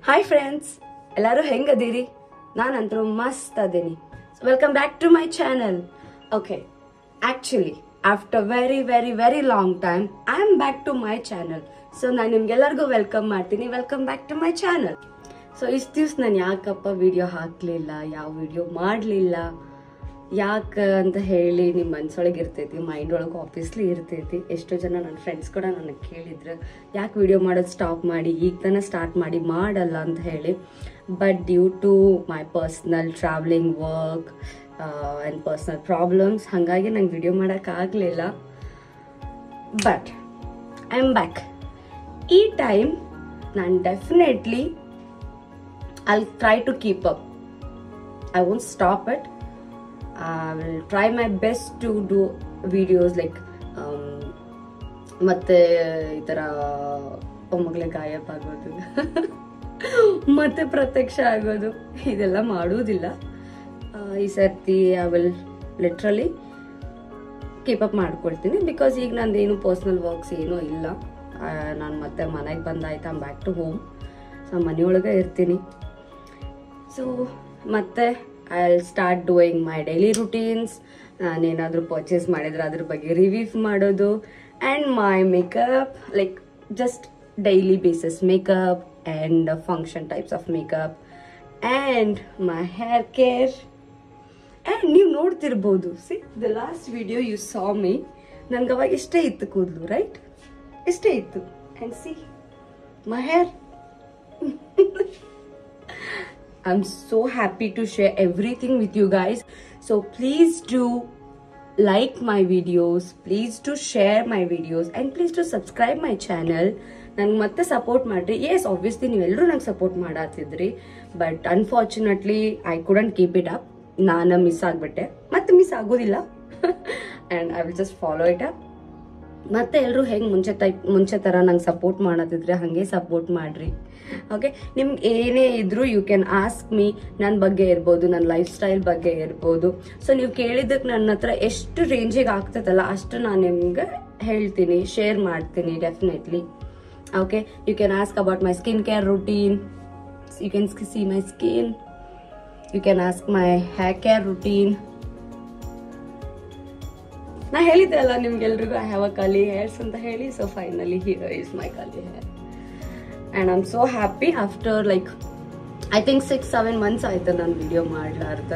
Hi friends, ಎಲ್ಲರೂ ಹೆಂಗದಿರಿ? ನಾನಂತರೂ ಮಸ್ತ್ ಅದೀನಿ. Welcome back to my channel. Okay, actually, after very long time, I am back to my channel. So ನಾನು ನಿಮ್ಗೆಲ್ಲರಿಗೂ welcome ಮಾಡ್ತೀನಿ. Welcome back to my channel. So ಇಷ್ಟು ದಿವಸ ನಾನು ಯಾಕಪ್ಪ ವಿಡಿಯೋ ಹಾಕ್ಲಿಲ್ಲ, ಯಾವ ವಿಡಿಯೋ ಮಾಡಲಿಲ್ಲ, ಯಾಕೆ ಅಂತ ಹೇಳಿ ನಿಮ್ಮ ಮನಸ್ಸೊಳಗೆ ಇರ್ತೈತಿ, ಮೈಂಡ್ ಒಳಗೆ ಆಬ್ವಿಯಸ್ಲಿ ಇರ್ತೈತಿ. ಎಷ್ಟೋ ಜನ ನನ್ನ ಫ್ರೆಂಡ್ಸ್ ಕೂಡ ನನಗೆ ಕೇಳಿದ್ರು ಯಾಕೆ ವಿಡಿಯೋ ಮಾಡೋದು ಸ್ಟಾಪ್ ಮಾಡಿ, ಈಗ ತಾನೇ ಸ್ಟಾರ್ಟ್ ಮಾಡಿ ಮಾಡಲ್ಲ ಅಂತ ಹೇಳಿ. But due to my personal traveling work and personal problems ಹಾಗಾಗಿ ನಂಗೆ ವಿಡಿಯೋ ಮಾಡೋಕ್ಕಾಗಲಿಲ್ಲ. But I am back. ಈ ಟೈಮ್ ನಾನು definitely I'll try to keep up. I won't stop it. I will try my best to do videos like ಮತ್ತೆ ಈ ಥರ ಒಮ್ಮಗಲೇ ಗಾಯಬ ಆಗೋದು ಮತ್ತೆ ಪ್ರತ್ಯಕ್ಷ ಆಗೋದು ಇದೆಲ್ಲ ಮಾಡೋದಿಲ್ಲ. ಈ ಸರ್ತಿ I will literally keep up ಮಾಡ್ಕೊಳ್ತೀನಿ. ಬಿಕಾಸ್ ಈಗ ನಂದೇನು ಪರ್ಸ್ನಲ್ ವರ್ಕ್ಸ್ ಏನೂ ಇಲ್ಲ. ನಾನು ಮತ್ತೆ ಮನೆಗೆ ಬಂದಾಯ್ತು, I am back to home. So ಮನೆಯೊಳಗೆ ಇರ್ತೀನಿ. ಸೊ ಮತ್ತೆ I will start doing my daily routines. ನಾನೇನಾದರೂ ಪರ್ಚೇಸ್ ಮಾಡಿದ್ರೆ ಅದ್ರ ಬಗ್ಗೆ ರಿವ್ಯೂ ಮಾಡೋದು. And my makeup, like just daily basis makeup and function types of makeup and my hair care. And ನೀವು ನೋಡ್ತಿರ್ಬೋದು, see the last video you saw me, ನನ್ಗೆ ಅವಾಗ ಇಷ್ಟೇ ಇತ್ತು ಕೂದಲು, ರೈಟ್? ಇಷ್ಟೇ ಇತ್ತು. And see my hair. I'm so happy to share everything with you guys. So please do like my videos, please do share my videos, and please do subscribe my channel. ನಂಗೆ ಮತ್ತೆ support ಮಾಡ್ರಿ. S, obviously ನೀವೆಲ್ಲರೂ ನಂಗೆ support ಮಾಡತ್ತಿದ್ರಿ, but unfortunately I couldn't keep it up. ನಾನು miss ಆಗಿಬಿಟ್ಟೆ, ಮತ್ತೆ miss ಆಗೋದಿಲ್ಲ. And I will just follow it up. ಮತ್ತೆ ಎಲ್ಲರೂ ಹೆಂಗೆ ಮುಂಚೆ ಥರ ನಂಗೆ ಸಪೋರ್ಟ್ ಮಾಡತ್ತಿದ್ರೆ ಹಾಗೆ ಸಪೋರ್ಟ್ ಮಾಡಿರಿ. ಓಕೆ, ನಿಮ್ಗೆ ಏನೇ ಇದ್ರೂ ಯು ಕ್ಯಾನ್ ಆಸ್ಕ್ ಮೀ. ನನ್ನ ಬಗ್ಗೆ ಇರ್ಬೋದು, ನನ್ನ ಲೈಫ್ ಸ್ಟೈಲ್ ಬಗ್ಗೆ ಇರ್ಬೋದು. ಸೊ ನೀವು ಕೇಳಿದ್ದಕ್ಕೆ ನನ್ನ ಹತ್ರ ಎಷ್ಟು ರೇಂಜಿಗೆ ಆಗ್ತದಲ್ಲ ಅಷ್ಟು ನಾನು ನಿಮ್ಗೆ ಹೇಳ್ತೀನಿ, ಶೇರ್ ಮಾಡ್ತೀನಿ definitely. Okay, you can ask about my skin care routine. You can see my skin. You can ask my hair care routine. ನಾ ಹೇಳಿದ್ದೆ ಅಲ್ಲ ನಿಮ್ಗೆಲ್ರಿಗೂ I have a curly hairs ಅಂತ ಹೇಳಿ. So finally here is my curly hair. And I am so happy after like I think 6-7 months ಆಯ್ತು ನಾನು video ಮಾಡಲಾರ್ದ.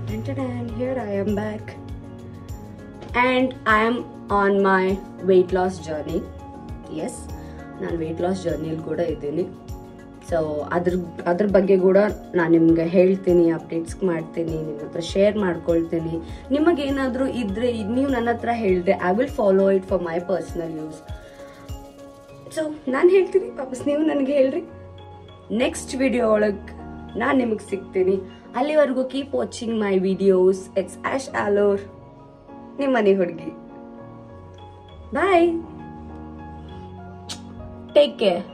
And here I am back. And I am on my weight loss journey. S, ನಾನು weight loss ಜರ್ನಿಯಲ್ಲಿ ಕೂಡ ಇದ್ದೀನಿ. So ಅದ್ರ ಬಗ್ಗೆ ಕೂಡ ನಾನು ನಿಮ್ಗೆ ಹೇಳ್ತೀನಿ, ಅಪ್ಡೇಟ್ಸ್ ಮಾಡ್ತೀನಿ, ನಿಮ್ಮ ಹತ್ರ ಶೇರ್ ಮಾಡ್ಕೊಳ್ತೀನಿ. ನಿಮಗೇನಾದರೂ ಇದ್ರೆ ನೀವು ನನ್ನ ಹತ್ರ ಹೇಳಿದ್ರೆ I will follow it for my personal use. So ನಾನು ಹೇಳ್ತೀನಿ, ವಾಪಸ್ ನೀವು ನನಗೆ ಹೇಳ್ರಿ. ನೆಕ್ಸ್ಟ್ ವಿಡಿಯೋ ಒಳಗೆ ನಾನು ನಿಮಗೆ ಸಿಗ್ತೀನಿ. ಅಲ್ಲಿವರೆಗೂ keep watching my videos. It's ಆಶ್ ಆಲೋರ್, ನಿಮ್ಮ ಮನೆ ಹುಡುಗಿ. Bye, take care.